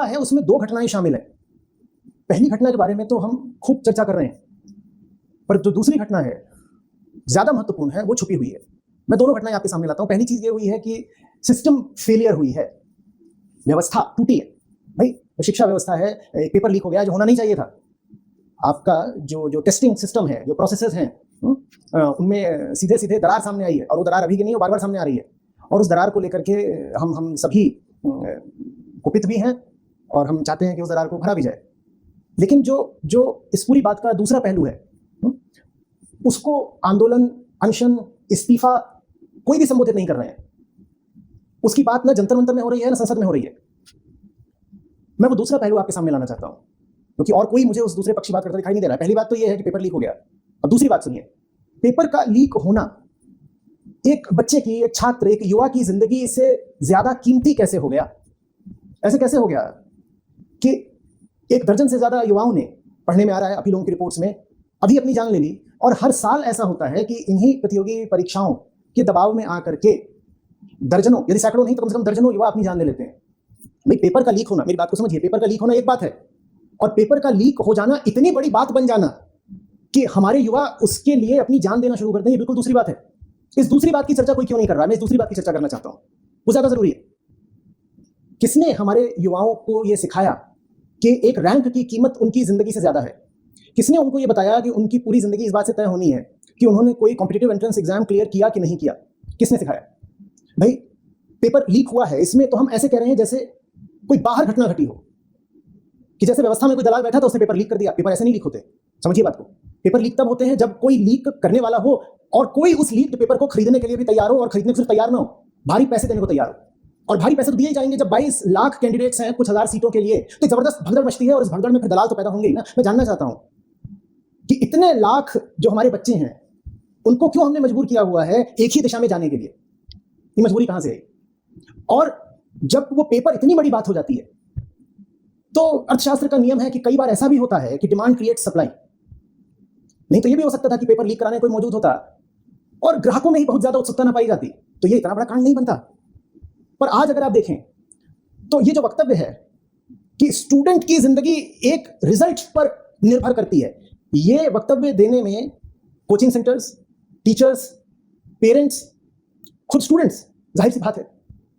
है उसमें 2 घटनाएं शामिल हैं। पहली घटना के बारे में तो हम खूब चर्चा कर रहे हैं, पर जो दूसरी घटना है ज्यादा महत्वपूर्ण है, वो छुपी हुई है। मैं दोनों घटनाएं आपके सामने लाता हूं। पहली चीज ये हुई है कि सिस्टम फेलियर हुई है, व्यवस्था टूटी है। भाई शिक्षा व्यवस्था है, एक पेपर लीक हो गया जो होना नहीं चाहिए था। आपका जो टेस्टिंग सिस्टम है, जो प्रोसेसेस हैं, उनमें सीधे सीधे दरार सामने आई है, और वो दरार अभी की नहीं है, बार बार सामने आ रही है। और उस दरार को लेकर के हम सभी कुपित भी हैं, और हम चाहते हैं कि उस दरार को भरा भी जाए। लेकिन जो इस पूरी बात का दूसरा पहलू है, उसको आंदोलन, अनशन, इस्तीफा कोई भी संबोधित नहीं कर रहे हैं। उसकी बात ना जंतर मंतर में हो रही है, ना संसद में हो रही है। मैं वो दूसरा पहलू आपके सामने लाना चाहता हूं, क्योंकि और कोई मुझे उस दूसरे पक्ष की बात करता दिखाई नहीं दे रहा है। पहली बात तो ये है कि पेपर लीक हो गया, और दूसरी बात सुनिए, पेपर का लीक होना एक बच्चे की, एक छात्र, एक युवा की जिंदगी से ज्यादा कीमती कैसे हो गया? ऐसे कैसे हो गया कि 1 दर्जन से ज्यादा युवाओं ने, पढ़ने में आ रहा है अभी लोगों की रिपोर्ट्स में, अभी अपनी जान ले ली। और हर साल ऐसा होता है कि इन्हीं प्रतियोगी परीक्षाओं के दबाव में आकर के दर्जनों, यदि सैकड़ों नहीं तो कम से कम दर्जनों युवा अपनी जान ले लेते हैं। भाई पेपर का लीक होना, मेरी बात को समझिए, पेपर का लीक होना एक बात है, और पेपर का लीक हो जाना, इतनी बड़ी बात बन जाना कि हमारे युवा उसके लिए अपनी जान देना शुरू कर दें, ये बिल्कुल दूसरी बात है। इस दूसरी बात की चर्चा कोई क्यों नहीं कर रहा है? मैं इस दूसरी बात की चर्चा करना चाहता हूं, वो ज्यादा जरूरी है। किसने हमारे युवाओं को यह सिखाया कि एक रैंक की कीमत उनकी जिंदगी से ज्यादा है? किसने उनको यह बताया कि उनकी पूरी जिंदगी इस बात से तय होनी है कि उन्होंने कोई कॉम्पिटिटिव एंट्रेंस एग्जाम क्लियर किया कि नहीं किया? किसने सिखाया? भाई पेपर लीक हुआ है, इसमें तो हम ऐसे कह रहे हैं जैसे कोई बाहर घटना घटी हो, कि जैसे व्यवस्था में कोई दलाल बैठा था, उसने पेपर लीक कर दिया। पेपर ऐसे नहीं लीक होते, समझिए बात को। पेपर लीक तब होते हैं जब कोई लीक करने वाला हो और कोई उस लीक्ड पेपर को खरीदने के लिए भी तैयार हो, और खरीदने को सिर्फ तैयार ना हो, भारी पैसे देने को तैयार हो। और भारी पैसे तो दिए ही जाएंगे। जब 22 लाख कैंडिडेट्स हैं कुछ हजार सीटों के लिए, तो जबरदस्त भगदड़ मचती है, और इस भगदड़ में फिर दलाल तो पैदा होंगे ही ना। मैं जानना चाहता हूं कि इतने लाख जो हमारे बच्चे हैं, उनको क्यों हमने मजबूर किया हुआ है एक ही दिशा में जाने के लिए? ये मजबूरी कहां से आई? और जब वो पेपर इतनी बड़ी बात हो जाती है, तो अर्थशास्त्र का नियम है कि कई बार ऐसा भी होता है कि डिमांड क्रिएट सप्लाई। नहीं तो ये भी हो सकता था कि पेपर लीक कराने कोई मौजूद होता और ग्राहकों में ही बहुत ज्यादा उत्सुकता ना पाई जाती, तो ये इतना बड़ा कांड नहीं बनता। पर आज अगर आप देखें तो ये जो वक्तव्य है कि स्टूडेंट की जिंदगी एक रिजल्ट पर निर्भर करती है, ये वक्तव्य देने में कोचिंग सेंटर्स, टीचर्स, पेरेंट्स, खुद स्टूडेंट्स, जाहिर सी बात है,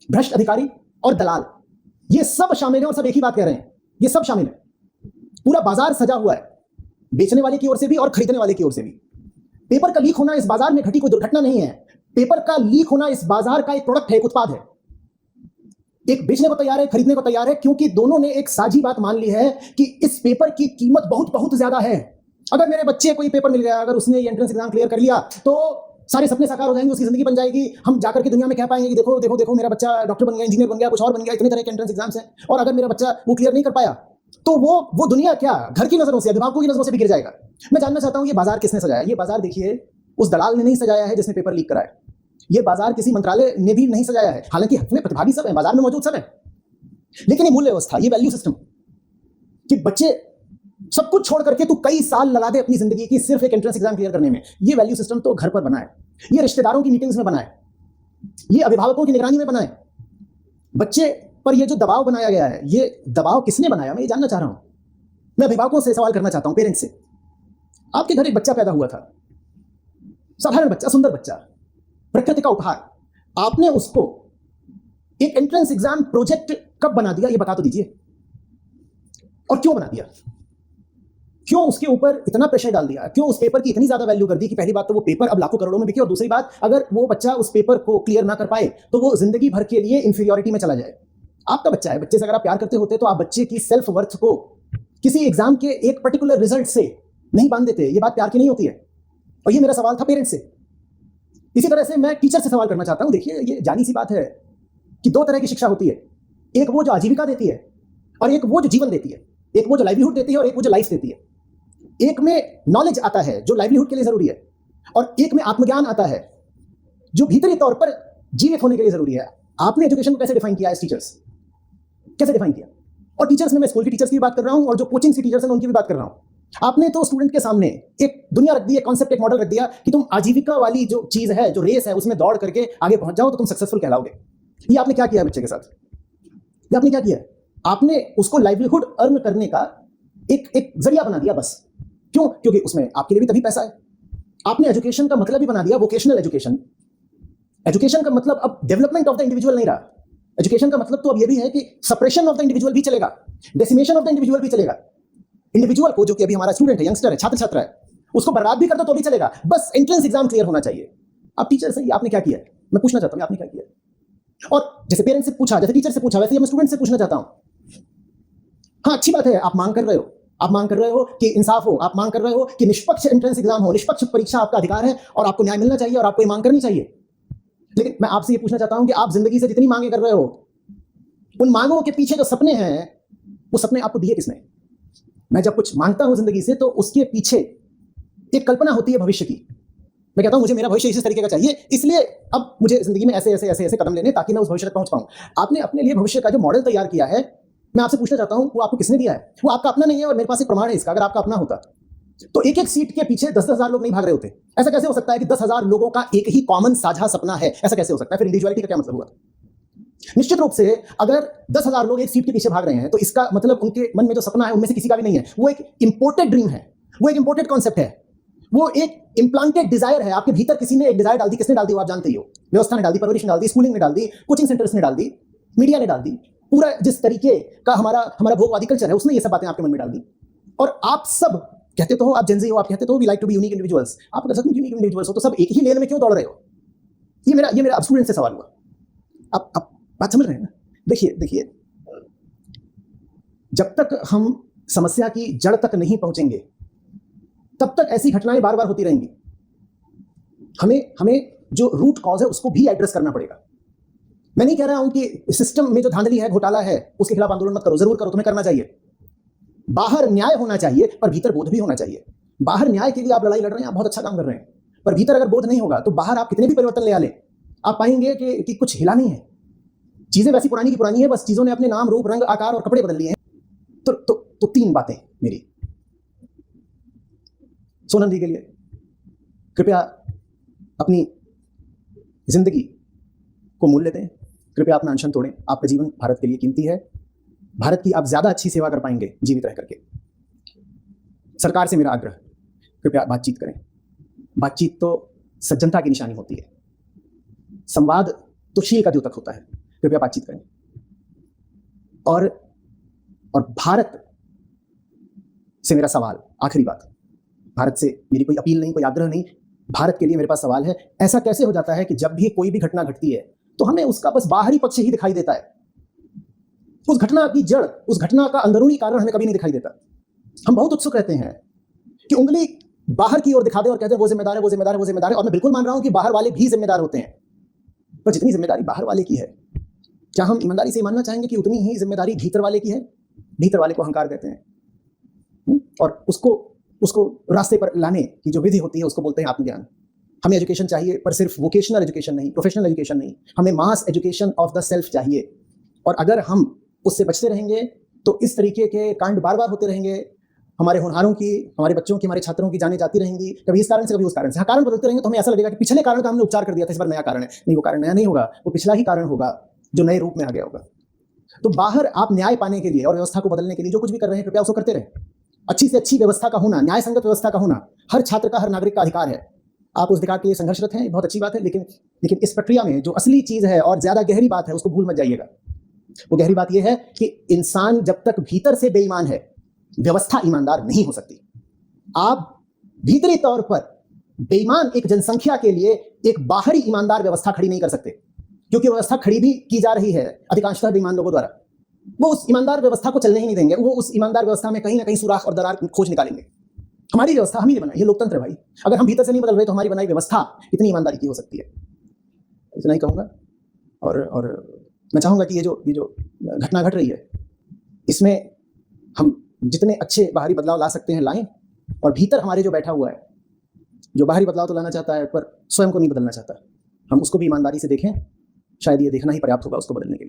भ्रष्ट अधिकारी और दलाल, ये सब शामिल हैं, और सब एक ही बात कह रहे हैं। ये सब शामिल है। पूरा बाजार सजा हुआ है, बेचने वाले की ओर से भी और खरीदने वाले की ओर से भी। पेपर का लीक होना इस बाजार में घटी कोई दुर्घटना नहीं है। पेपर का लीक होना इस बाजार का एक प्रोडक्ट है, एक उत्पाद है। एक बेचने को तैयार है, खरीदने को तैयार है, क्योंकि दोनों ने एक साझी बात मान ली है कि इस पेपर की कीमत बहुत बहुत ज्यादा है। अगर मेरे बच्चे को ये पेपर मिल गया, अगर उसने ये एंट्रेंस एग्जाम क्लियर कर लिया, तो सारे सपने साकार हो जाएंगे, उसकी जिंदगी बन जाएगी। हम जाकर के दुनिया में कह पाएंगे कि देखो देखो देखो, मेरा बच्चा डॉक्टर बन गया, इंजीनियर बन गया, कुछ और बन गया। इतने तरह के एंट्रेंस एग्जाम्स हैं, और अगर मेरा बच्चा वो क्लियर नहीं कर पाया, तो वो दुनिया क्या घर की नजरों से, अभिभावकों की नजरों से भी गिर जाएगा। मैं जानना चाहता हूं ये बाजार किसने सजाया? ये बाजार देखिए उस दलाल ने नहीं सजाया है जिसने पेपर लीक कराया। ये बाजार किसी मंत्रालय ने भी नहीं सजाया है, हालांकि हमें प्रतिभागी सब है, बाजार में मौजूद सब है। लेकिन ये मूल्य व्यवस्था, ये वैल्यू सिस्टम कि बच्चे सब कुछ छोड़ करके तू कई साल लगा दे अपनी जिंदगी की सिर्फ एक एंट्रेंस एग्जाम क्लियर करने में, ये वैल्यू सिस्टम तो घर पर बना है, ये रिश्तेदारों की मीटिंग्स में बना है, ये अभिभावकों की निगरानी में बना है। बच्चे पर ये जो दबाव बनाया गया है, ये दबाव किसने बनाया? मैं ये जानना चाह रहा हूं। मैं अभिभावकों से सवाल करना चाहता हूं, पेरेंट्स से। आपके घर एक बच्चा पैदा हुआ था, साधारण बच्चा, सुंदर बच्चा, प्रकृति का उपहार। आपने उसको एक एंट्रेंस एग्जाम प्रोजेक्ट कब बना दिया, ये बता तो दीजिए। और क्यों बना दिया? क्यों उसके ऊपर इतना प्रेशर डाल दिया? क्यों उस पेपर की इतनी ज्यादा वैल्यू कर दी कि पहली बात तो वो पेपर अब लाखों करोड़ों में बिके, और दूसरी बात, अगर वो बच्चा उस पेपर को क्लियर ना कर पाए तो वो जिंदगी भर के लिए इंफीरियॉरिटी में चला जाए। आपका बच्चा है, बच्चे से अगर आप प्यार करते होते तो आप बच्चे की सेल्फ वर्थ को किसी एग्जाम के एक पर्टिकुलर रिजल्ट से नहीं बांध देते। ये बात प्यार की नहीं होती है। और ये मेरा सवाल था पेरेंट्स से। इसी तरह से मैं टीचर से सवाल करना चाहता हूं। देखिए ये जानी सी बात है कि 2 तरह की शिक्षा होती है, एक वो जो आजीविका देती है, और एक वो जो जीवन देती है। एक वो जो लाइवलीहुड देती है, और एक वो जो लाइफ देती है। एक में नॉलेज आता है जो लाइवलीहुड के लिए जरूरी है, और एक में आत्मज्ञान आता है जो भीतरी तौर पर जीवित होने के लिए जरूरी है। आपने एजुकेशन को कैसे डिफाइन किया है? टीचर्स कैसे डिफाइन किया? और टीचर्स में मैं स्कूल की टीचर्स की बात कर रहा हूं, और जो कोचिंग की टीचर्स हैं उनकी भी बात कर रहा हूं। आपने तो स्टूडेंट के सामने एक दुनिया रख दी, एक कॉन्सेप्ट, एक मॉडल रख दिया कि तुम आजीविका वाली जो चीज है, जो रेस है, उसमें दौड़ करके आगे पहुंच जाओ तो तुम सक्सेसफुल कहलाओगे। ये आपने क्या किया बच्चे के साथ? ये आपने क्या किया? आपने उसको लाइवलीहुड अर्न करने का एक जरिया बना दिया बस। क्यों? क्योंकि उसमें आपके लिए भी तभी पैसा है। आपने एजुकेशन का मतलब ही बना दिया वोकेशनल एजुकेशन। एजुकेशन का मतलब अब डेवलपमेंट ऑफ द इंडिविजुअल नहीं रहा। एजुकेशन का मतलब तो अब ये भी है कि सप्रेशन ऑफ द इंडिविजुअल भी चलेगा, डेसिमेशन ऑफ द इंडिविजुअल भी चलेगा। इंडिविजुअल को, जो कि अभी हमारा स्टूडेंट है, यंगस्टर है, छात्र छात्रा है, उसको बर्बाद भी कर दो तो भी चलेगा, बस एंट्रेंस एग्जाम क्लियर होना चाहिए। आप टीचर से आपने क्या किया है, मैं पूछना चाहता हूं आपने क्या किया है। और जैसे पेरेंट्स से पूछा, जैसे टीचर से पूछा, वैसे ही मैं स्टूडेंट से पूछना चाहता हूं। हाँ, अच्छी बात है, आप मांग कर रहे हो, आप मांग कर रहे हो कि इंसाफ हो, आप मांग कर रहे हो कि निष्पक्ष एंट्रेंस एग्जाम हो, निष्पक्ष परीक्षा आपका अधिकार है और आपको न्याय मिलना चाहिए और आपको ये मांग करनी चाहिए। लेकिन मैं आपसे ये पूछना चाहता हूं कि आप जिंदगी से जितनी मांगे कर रहे हो, उन मांगों के पीछे जो सपने हैं, वो सपने आपको दिए किसने? मैं जब कुछ मांगता हूं जिंदगी से तो उसके पीछे एक कल्पना होती है भविष्य की। मैं कहता हूं मुझे मेरा भविष्य इस तरीके का चाहिए, इसलिए अब मुझे जिंदगी में ऐसे ऐसे ऐसे ऐसे कदम लेने ताकि मैं उस भविष्य तक पहुंच पाऊं। आपने अपने लिए भविष्य का जो मॉडल तैयार किया है, मैं आपसे पूछना चाहता हूं वो आपको किसने दिया है? वो आपका अपना नहीं है और मेरे पास एक प्रमाण है इसका। अगर आपका अपना होता तो एक एक सीट के पीछे 10-10 हजार लोग नहीं भाग रहे होते। ऐसा कैसे हो सकता है कि 10,000 लोगों का एक ही कॉमन साझा सपना है? ऐसा कैसे हो सकता है? फिर इंडिविजुअलिटी का क्या मतलब हुआ? निश्चित रूप से अगर 10,000 लोग एक सीट के पीछे भाग रहे हैं तो इसका मतलब उनके मन में जो सपना है उनमें से किसी का भी नहीं है। वो एक इंपोर्टेड ड्रीम है, वो एक इंपोर्टेड कॉन्सेप्ट है, वो एक इम्प्लांटेड डिजायर है। आपके भीतर किसी ने एक डिजायर डाल दी। किसने डाल दी वो आप जानते ही हो। व्यवस्था ने डाल दी, परवरिश ने डाल दी, स्कूलिंग ने डाल दी, कोचिंग सेंटर्स ने डाल दी, मीडिया ने डाल दी। पूरा जिस तरीके का हमारा भोगवादी कल्चर है, उसने ये सब बातें आपके मन में डाल दी। और आप सब कहते तो हो, आप जेनजी हो, आप कहते तो हो we like to be unique individuals. आप अगर सब यूनिक इंडिविजुअल्स हो तो सब एक ही लेन में क्यों दौड़ रहे हो? ये मेरा अब स्टूडेंट से सवाल हुआ। आप बात समझ रहे हैं ना? देखिए, जब तक हम समस्या की जड़ तक नहीं पहुंचेंगे तब तक ऐसी घटनाएं बार बार होती रहेंगी। हमें जो रूट कॉज है उसको भी एड्रेस करना पड़ेगा। मैं नहीं कह रहा हूं कि सिस्टम में जो धांधली है, घोटाला है, उसके खिलाफ आंदोलन मत करो। जरूर करो, तुम्हें करना चाहिए। बाहर न्याय होना चाहिए पर भीतर बोध भी होना चाहिए। बाहर न्याय के लिए आप लड़ाई लड़ रहे हैं, आप बहुत अच्छा काम कर रहे हैं, पर भीतर अगर बोध नहीं होगा तो बाहर आप कितने भी परिवर्तन ले आले, आप पाएंगे कि कुछ हिला नहीं है। चीजें वैसी पुरानी की पुरानी है, बस चीजों ने अपने नाम, रूप, रंग, आकार और कपड़े बदल लिए हैं। तो 3 बातें मेरी सोनम जी के लिए। कृपया अपनी जिंदगी को मूल्य दें, कृपया अपना अनशन तोड़ें। आपका जीवन भारत के लिए कीमती है। भारत की आप ज्यादा अच्छी सेवा कर पाएंगे जीवित रह करके। सरकार से मेरा आग्रह, कृपया बातचीत करें। बातचीत तो सज्जनता की निशानी होती है, संवाद तो शील का द्योतक होता है। कृपया बातचीत करें। और भारत से मेरा सवाल, आखिरी बात, भारत से मेरी कोई अपील नहीं, कोई आग्रह नहीं, भारत के लिए मेरे पास सवाल है। ऐसा कैसे हो जाता है कि जब भी कोई भी घटना घटती है तो हमें उसका बस बाहरी पक्ष ही दिखाई देता है, उस घटना की जड़, उस घटना का अंदरूनी कारण हमें कभी नहीं दिखाई देता। हम बहुत उत्सुक रहते हैं कि उंगली बाहर की ओर दिखा दे और कहते हैं वो जिम्मेदार है, वो जिम्मेदार है, वो जिम्मेदार है। और मैं बिल्कुल मान रहा हूं कि बाहर वाले भी जिम्मेदार होते हैं, पर जितनी जिम्मेदारी बाहर वाले की है, क्या हम ईमानदारी से मानना चाहेंगे कि उतनी ही जिम्मेदारी भीतर वाले की है? भीतर वाले को अहंकार कहते हैं और उसको रास्ते पर लाने की जो विधि होती है उसको बोलते हैं आत्मज्ञान। हमें एजुकेशन चाहिए, पर सिर्फ वोकेशनल एजुकेशन नहीं, प्रोफेशनल एजुकेशन नहीं, हमें मास एजुकेशन ऑफ द सेल्फ चाहिए। और अगर हम उससे बचते रहेंगे तो इस तरीके के कांड बार बार होते रहेंगे। हमारे होनहारों की, हमारे बच्चों की, हमारे छात्रों की जाने जाती रहेंगी, कभी इस कारण से, कभी उस कारण से। हाँ, कारण बदलते रहेंगे तो हमें ऐसा लगेगा कि पिछले कारण का हमने उपचार कर दिया था, इस बार नया कारण है। नहीं, वो कारण नया नहीं होगा, वो पिछला ही कारण होगा जो नए रूप में आ गया होगा। तो बाहर आप न्याय पाने के लिए और व्यवस्था को बदलने के लिए जो कुछ भी कर रहे हैं, कृपया उसको करते रहें। अच्छी से अच्छी व्यवस्था का होना, न्याय संगत व्यवस्था का होना हर छात्र का, हर नागरिक का अधिकार है। आप उस अधिकार के लिए संघर्षरत हैं, बहुत अच्छी बात है, लेकिन इस प्रक्रिया में जो असली चीज है और ज्यादा गहरी बात है उसको भूल मत जाइएगा। वो गहरी बात यह है कि इंसान जब तक भीतर से बेईमान है, व्यवस्था ईमानदार नहीं हो सकती। आप भीतरी तौर पर बेईमान एक जनसंख्या के लिए एक बाहरी ईमानदार व्यवस्था खड़ी नहीं कर सकते, क्योंकि व्यवस्था खड़ी भी की जा रही है अधिकांशतः बेईमान लोगों द्वारा। वो उस ईमानदार व्यवस्था को चलने ही नहीं देंगे, वो उस ईमानदार व्यवस्था में कहीं ना कहीं सुराख और दरार खोज निकालेंगे। हमारी व्यवस्था हम ही बनाई, ये लोकतंत्र है भाई। अगर हम भीतर से नहीं बदल रहे तो हमारी बनाई व्यवस्था इतनी ईमानदारी की हो सकती है? इतना ही कहूँगा। और मैं चाहूँगा कि ये जो घटना घट रही है, इसमें हम जितने अच्छे बाहरी बदलाव ला सकते हैं लाएं, और भीतर हमारे जो बैठा हुआ है, जो बाहरी बदलाव तो लाना चाहता है पर स्वयं को नहीं बदलना चाहता, हम उसको भी ईमानदारी से देखें। शायद ये देखना ही पर्याप्त होगा उसको बदलने के लिए।